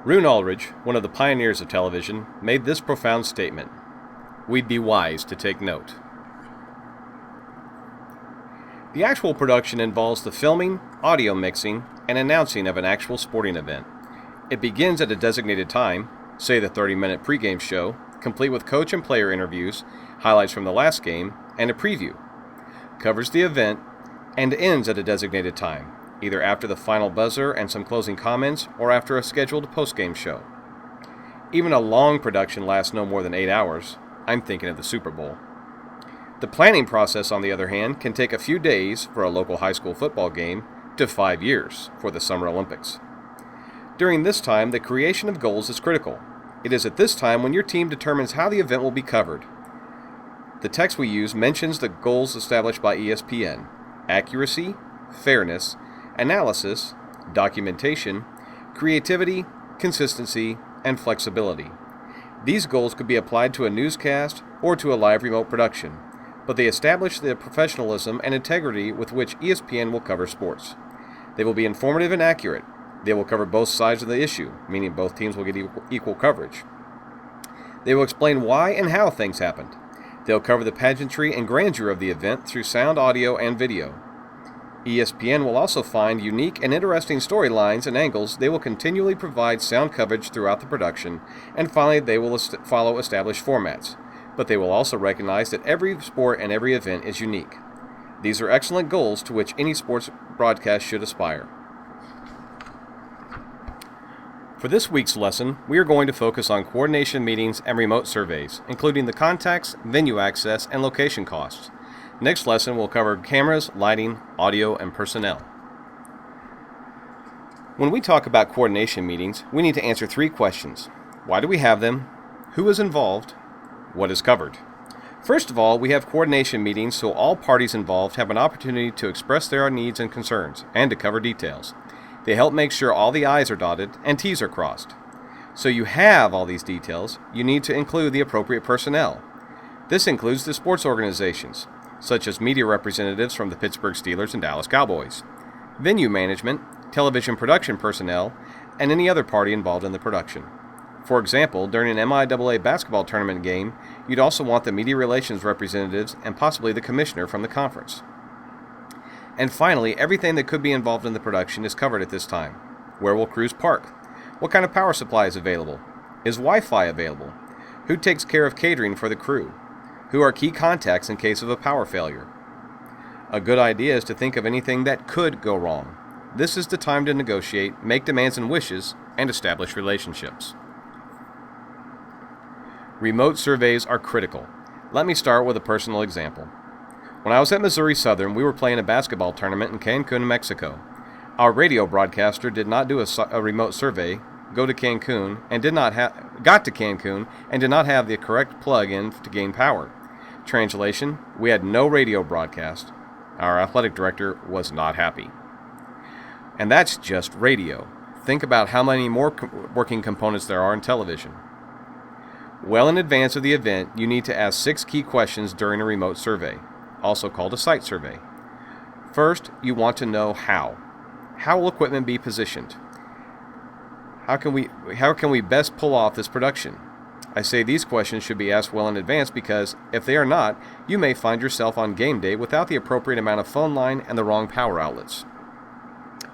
Roone Aldridge, one of the pioneers of television, made this profound statement: "We'd be wise to take note." The actual production involves the filming, audio mixing, and announcing of an actual sporting event. It begins at a designated time, say the 30-minute pregame show, complete with coach and player interviews, highlights from the last game, and a preview. Covers the event, and ends at a designated time, either after the final buzzer and some closing comments or after a scheduled postgame show. Even a long production lasts no more than 8 hours. I'm thinking of the Super Bowl. The planning process, on the other hand, can take a few days for a local high school football game to 5 years for the Summer Olympics. During this time, the creation of goals is critical. It is at this time when your team determines how the event will be covered. The text we use mentions the goals established by ESPN: accuracy, fairness, analysis, documentation, creativity, consistency, and flexibility. These goals could be applied to a newscast or to a live remote production, but they establish the professionalism and integrity with which ESPN will cover sports. They will be informative and accurate. They will cover both sides of the issue, meaning both teams will get equal coverage. They will explain why and how things happened. They'll cover the pageantry and grandeur of the event through sound, audio, and video. ESPN will also find unique and interesting storylines and angles. They will continually provide sound coverage throughout the production, and finally they will follow established formats. But they will also recognize that every sport and every event is unique. These are excellent goals to which any sports broadcast should aspire. For this week's lesson, we are going to focus on coordination meetings and remote surveys, including the contacts, venue access, and location costs. Next lesson will cover cameras, lighting, audio, and personnel. When we talk about coordination meetings, we need to answer 3 questions. Why do we have them? Who is involved? What is covered? First of all, we have coordination meetings so all parties involved have an opportunity to express their needs and concerns, and to cover details. They help make sure all the I's are dotted and T's are crossed. So you have all these details, you need to include the appropriate personnel. This includes the sports organizations, such as media representatives from the Pittsburgh Steelers and Dallas Cowboys, venue management, television production personnel, and any other party involved in the production. For example, during an MIAA basketball tournament game, you'd also want the media relations representatives and possibly the commissioner from the conference. And finally, everything that could be involved in the production is covered at this time. Where will crews park? What kind of power supply is available? Is Wi-Fi available? Who takes care of catering for the crew? Who are key contacts in case of a power failure? A good idea is to think of anything that could go wrong. This is the time to negotiate, make demands and wishes, and establish relationships. Remote surveys are critical. Let me start with a personal example. When I was at Missouri Southern, we were playing a basketball tournament in Cancun, Mexico. Our radio broadcaster did not do a remote survey, got to Cancun and did not have the correct plug-in to gain power. Translation: we had no radio broadcast. Our athletic director was not happy. And that's just radio. Think about how many more working components there are in television. Well in advance of the event, you need to ask 6 key questions during a remote survey, also called a site survey. First, you want to know how. How will equipment be positioned? How can we best pull off this production? I say these questions should be asked well in advance because if they are not, you may find yourself on game day without the appropriate amount of phone line and the wrong power outlets.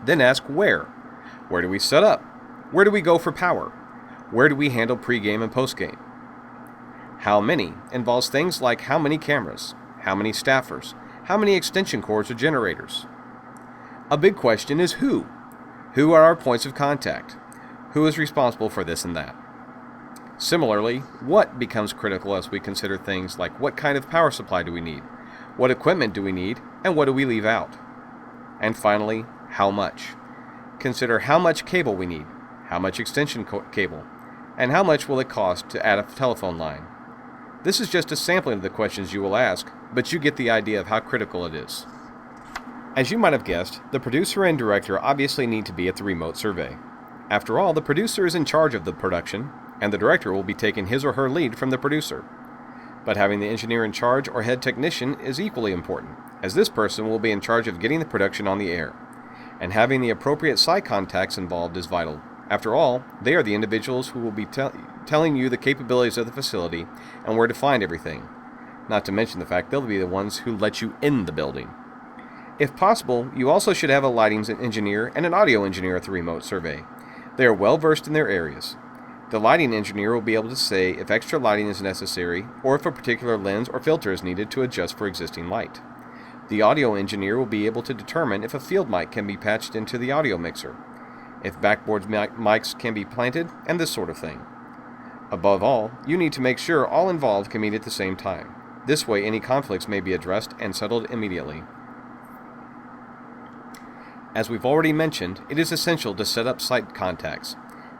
Then ask where. Where do we set up? Where do we go for power? Where do we handle pregame and postgame? How many involves things like how many cameras, how many staffers, how many extension cords or generators. A big question is who. Who are our points of contact? Who is responsible for this and that? Similarly, what becomes critical as we consider things like what kind of power supply do we need, what equipment do we need, and what do we leave out? And finally, how much. Consider how much cable we need, how much extension cable, and how much will it cost to add a telephone line. This is just a sampling of the questions you will ask, but you get the idea of how critical it is. As you might have guessed, the producer and director obviously need to be at the remote survey. After all, the producer is in charge of the production, and the director will be taking his or her lead from the producer. But having the engineer in charge or head technician is equally important, as this person will be in charge of getting the production on the air. And having the appropriate site contacts involved is vital. After all, they are the individuals who will be telling you the capabilities of the facility and where to find everything, not to mention the fact they'll be the ones who let you in the building. If possible, you also should have a lighting engineer and an audio engineer at the remote survey. They are well versed in their areas. The lighting engineer will be able to say if extra lighting is necessary or if a particular lens or filter is needed to adjust for existing light. The audio engineer will be able to determine if a field mic can be patched into the audio mixer, if backboard mics can be planted, and this sort of thing. Above all, you need to make sure all involved can meet at the same time. This way, any conflicts may be addressed and settled immediately. As we've already mentioned, it is essential to set up site contacts.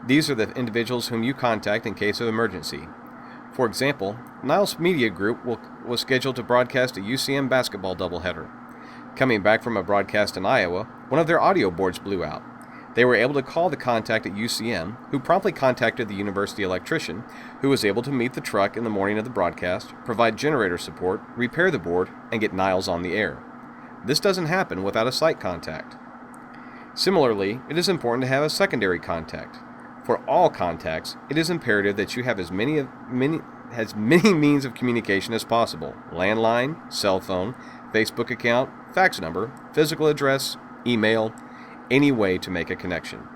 These are the individuals whom you contact in case of emergency. For example, Niles Media Group was scheduled to broadcast a UCM basketball doubleheader. Coming back from a broadcast in Iowa, one of their audio boards blew out. They were able to call the contact at UCM, who promptly contacted the university electrician, who was able to meet the truck in the morning of the broadcast, provide generator support, repair the board, and get Niles on the air. This doesn't happen without a site contact. Similarly, it is important to have a secondary contact. For all contacts, it is imperative that you have as many means of communication as possible: landline, cell phone, Facebook account, fax number, physical address, email, any way to make a connection.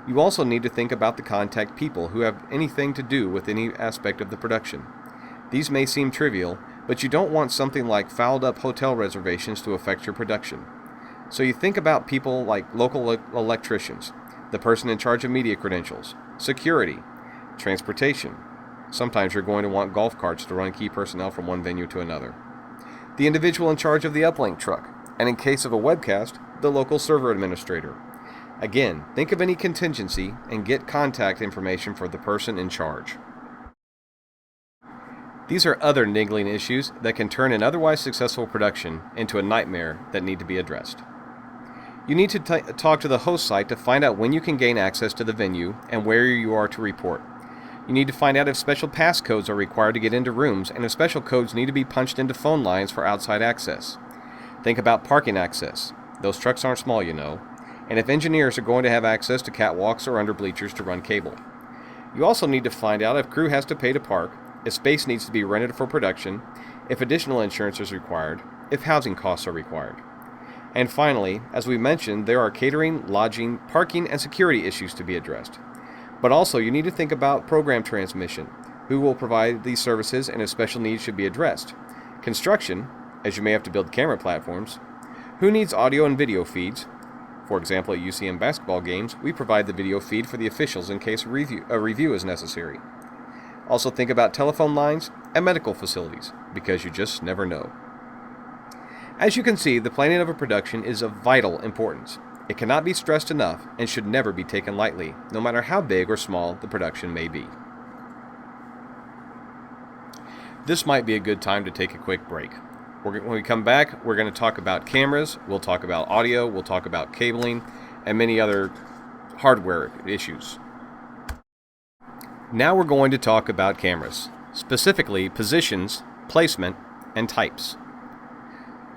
You also need to think about the contact people who have anything to do with any aspect of the production. These may seem trivial, but you don't want something like fouled up hotel reservations to affect your production. So you think about people like local electricians, the person in charge of media credentials, security, transportation. Sometimes you're going to want golf carts to run key personnel from one venue to another. The individual in charge of the uplink truck, and in case of a webcast, the local server administrator. Again, think of any contingency and get contact information for the person in charge. These are other niggling issues that can turn an otherwise successful production into a nightmare that need to be addressed. You need to talk to the host site to find out when you can gain access to the venue and where you are to report. You need to find out if special passcodes are required to get into rooms and if special codes need to be punched into phone lines for outside access. Think about parking access. Those trucks aren't small, you know. And if engineers are going to have access to catwalks or under bleachers to run cable. You also need to find out if crew has to pay to park, if space needs to be rented for production, if additional insurance is required, if housing costs are required. And finally, as we mentioned, there are catering, lodging, parking, and security issues to be addressed. But also, you need to think about program transmission, who will provide these services and if special needs should be addressed. Construction, as you may have to build camera platforms. Who needs audio and video feeds? For example, at UCM basketball games, we provide the video feed for the officials in case a review is necessary. Also think about telephone lines and medical facilities, because you just never know. As you can see, the planning of a production is of vital importance. It cannot be stressed enough and should never be taken lightly, no matter how big or small the production may be. This might be a good time to take a quick break. When we come back, we're going to talk about cameras, we'll talk about audio, we'll talk about cabling, and many other hardware issues. Now we're going to talk about cameras, specifically positions, placement, and types.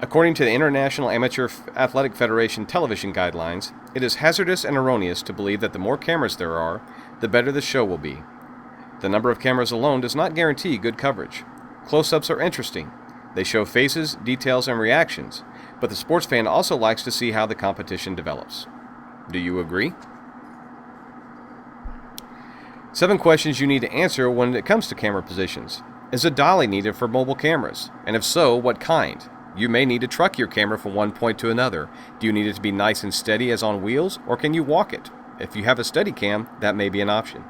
According to the International Amateur Athletic Federation television guidelines, it is hazardous and erroneous to believe that the more cameras there are, the better the show will be. The number of cameras alone does not guarantee good coverage. Close-ups are interesting. They show faces, details, and reactions, but the sports fan also likes to see how the competition develops. Do you agree? 7 questions you need to answer when it comes to camera positions. Is a dolly needed for mobile cameras? And if so, what kind? You may need to truck your camera from one point to another. Do you need it to be nice and steady as on wheels, or can you walk it? If you have a Steadicam, that may be an option.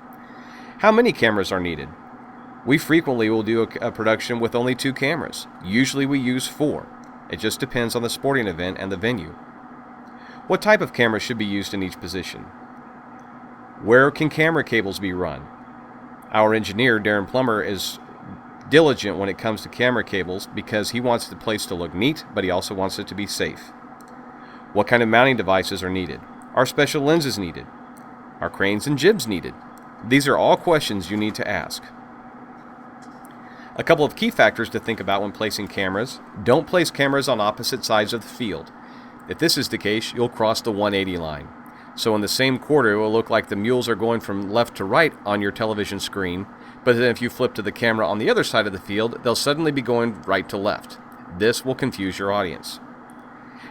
How many cameras are needed? We frequently will do a production with only 2 cameras. Usually we use 4. It just depends on the sporting event and the venue. What type of camera should be used in each position? Where can camera cables be run? Our engineer, Darren Plummer, is diligent when it comes to camera cables because he wants the place to look neat, but he also wants it to be safe. What kind of mounting devices are needed? Are special lenses needed? Are cranes and jibs needed? These are all questions you need to ask. A couple of key factors to think about when placing cameras. Don't place cameras on opposite sides of the field. If this is the case, you'll cross the 180 line. So in the same quarter, it will look like the mules are going from left to right on your television screen, but then if you flip to the camera on the other side of the field, they'll suddenly be going right to left. This will confuse your audience.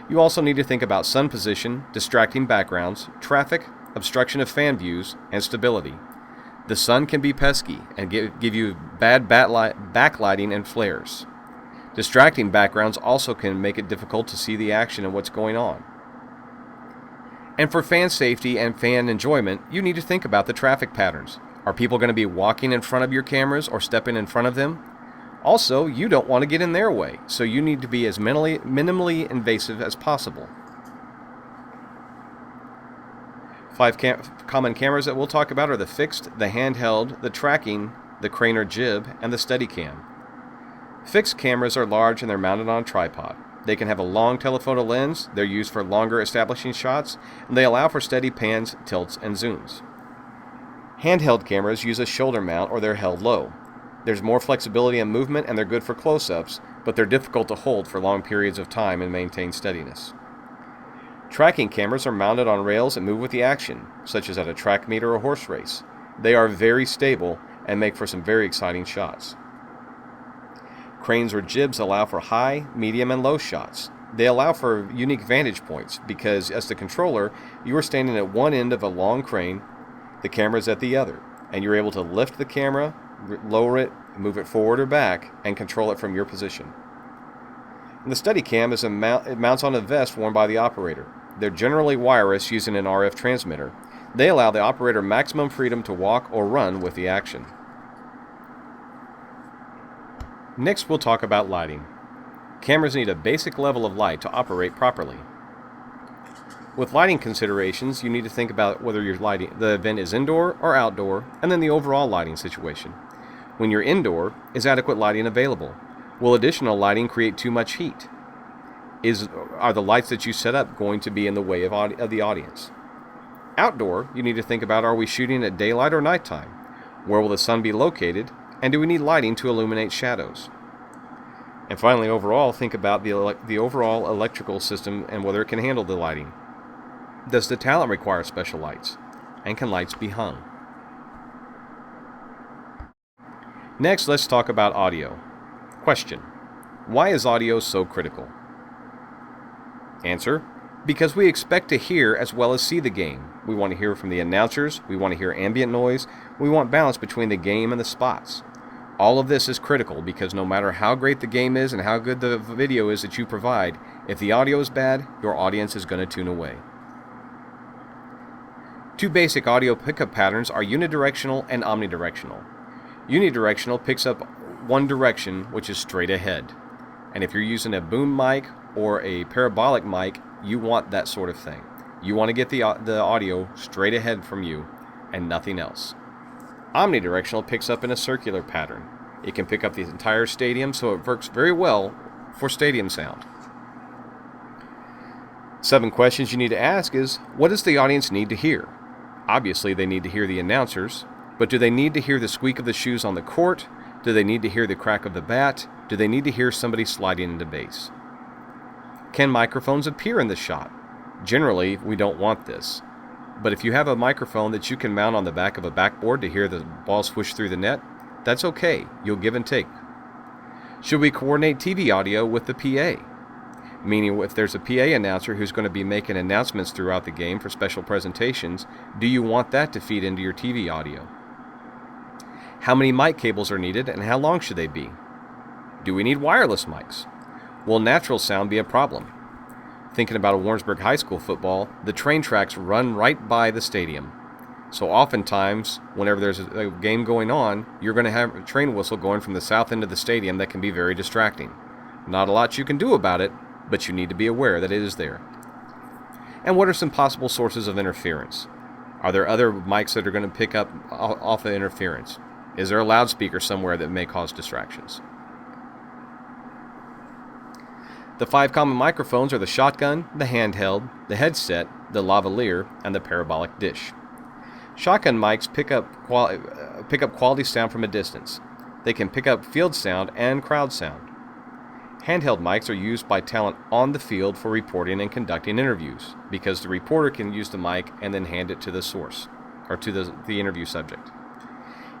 You also need to think about sun position, distracting backgrounds, traffic, obstruction of fan views, and stability. The sun can be pesky and give you bad backlighting and flares. Distracting backgrounds also can make it difficult to see the action and what's going on. And for fan safety and fan enjoyment, you need to think about the traffic patterns. Are people going to be walking in front of your cameras or stepping in front of them? Also, you don't want to get in their way, so you need to be as minimally invasive as possible. 5 common cameras that we'll talk about are the fixed, the handheld, the tracking, the crane or jib, and the Steadicam. Fixed cameras are large and they're mounted on a tripod. They can have a long telephoto lens, they're used for longer establishing shots, and they allow for steady pans, tilts, and zooms. Handheld cameras use a shoulder mount or they're held low. There's more flexibility in movement and they're good for close-ups, but they're difficult to hold for long periods of time and maintain steadiness. Tracking cameras are mounted on rails and move with the action, such as at a track meet or a horse race. They are very stable and make for some very exciting shots. Cranes or jibs allow for high, medium, and low shots. They allow for unique vantage points because, as the controller, you are standing at one end of a long crane, the camera is at the other, and you're able to lift the camera, lower it, move it forward or back, and control it from your position. And the Steadicam it mounts on a vest worn by the operator. They're generally wireless using an RF transmitter. They allow the operator maximum freedom to walk or run with the action. Next, we'll talk about lighting. Cameras need a basic level of light to operate properly. With lighting considerations, you need to think about whether the event is indoor or outdoor, and then the overall lighting situation. When you're indoor, is adequate lighting available? Will additional lighting create too much heat? Are the lights that you set up going to be in the way of the audience? Outdoor, you need to think about, are we shooting at daylight or nighttime? Where will the sun be located? And do we need lighting to illuminate shadows? And finally, overall, think about the overall electrical system and whether it can handle the lighting. Does the talent require special lights? And can lights be hung? Next, let's talk about audio. Question: why is audio so critical? Answer: because we expect to hear as well as see the game. We want to hear from the announcers, we want to hear ambient noise, we want balance between the game and the spots. All of this is critical because no matter how great the game is and how good the video is that you provide, if the audio is bad, your audience is going to tune away. 2 basic audio pickup patterns are unidirectional and omnidirectional. Unidirectional picks up one direction, which is straight ahead. And if you're using a boom mic or a parabolic mic, you want that sort of thing. You want to get the audio straight ahead from you and nothing else. Omnidirectional picks up in a circular pattern. It can pick up the entire stadium, so it works very well for stadium sound. 7 questions you need to ask is, what does the audience need to hear? Obviously, they need to hear the announcers, but do they need to hear the squeak of the shoes on the court? Do they need to hear the crack of the bat? Do they need to hear somebody sliding into base? Can microphones appear in the shot? Generally, we don't want this. But if you have a microphone that you can mount on the back of a backboard to hear the ball swish through the net, that's okay. You'll give and take. Should we coordinate TV audio with the PA? Meaning, if there's a PA announcer who's going to be making announcements throughout the game for special presentations, do you want that to feed into your TV audio? How many mic cables are needed and how long should they be? Do we need wireless mics? Will natural sound be a problem? Thinking about a Warrensburg High School football, the train tracks run right by the stadium. So oftentimes, whenever there's a game going on, you're going to have a train whistle going from the south end of the stadium that can be very distracting. Not a lot you can do about it, but you need to be aware that it is there. And what are some possible sources of interference? Are there other mics that are going to pick up off the interference? Is there a loudspeaker somewhere that may cause distractions? The 5 common microphones are the shotgun, the handheld, the headset, the lavalier, and the parabolic dish. Shotgun mics pick up quality sound from a distance. They can pick up field sound and crowd sound. Handheld mics are used by talent on the field for reporting and conducting interviews, because the reporter can use the mic and then hand it to the source, or to the interview subject.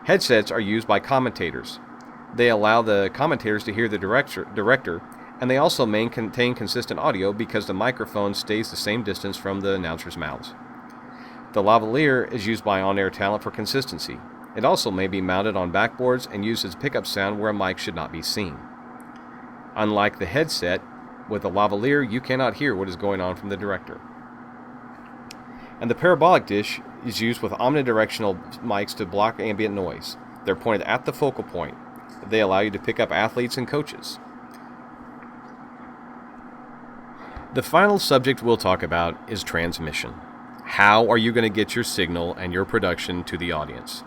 Headsets are used by commentators. They allow the commentators to hear the director, and they also contain consistent audio because the microphone stays the same distance from the announcer's mouths. The lavalier is used by on-air talent for consistency. It also may be mounted on backboards and used as pickup sound where a mic should not be seen. Unlike the headset, with a lavalier you cannot hear what is going on from the director. And the parabolic dish is used with omnidirectional mics to block ambient noise. They're pointed at the focal point. They allow you to pick up athletes and coaches. The final subject we'll talk about is transmission. How are you going to get your signal and your production to the audience?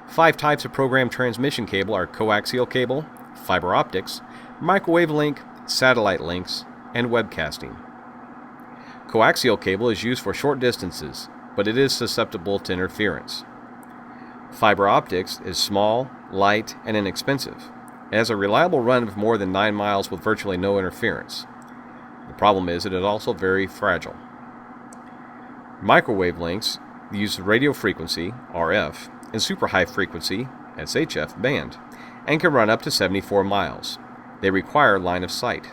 5 types of program transmission cable are coaxial cable, fiber optics, microwave link, satellite links, and webcasting. Coaxial cable is used for short distances, but it is susceptible to interference. Fiber optics is small, light, and inexpensive. It has a reliable run of more than 9 miles with virtually no interference. The problem is it is also very fragile. Microwave links use radio frequency, RF, and super high frequency, SHF, band, and can run up to 74 miles. They require line of sight.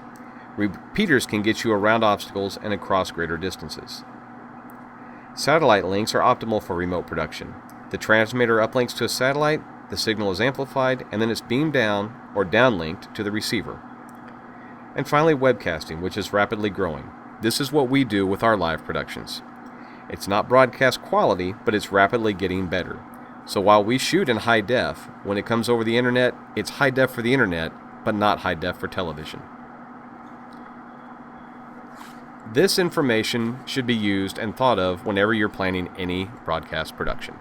Repeaters can get you around obstacles and across greater distances. Satellite links are optimal for remote production. The transmitter uplinks to a satellite, the signal is amplified, and then it's beamed down or downlinked to the receiver. And finally, webcasting, which is rapidly growing. This is what we do with our live productions. It's not broadcast quality, but it's rapidly getting better. So while we shoot in high def, when it comes over the internet, it's high def for the internet, but not high def for television. This information should be used and thought of whenever you're planning any broadcast production.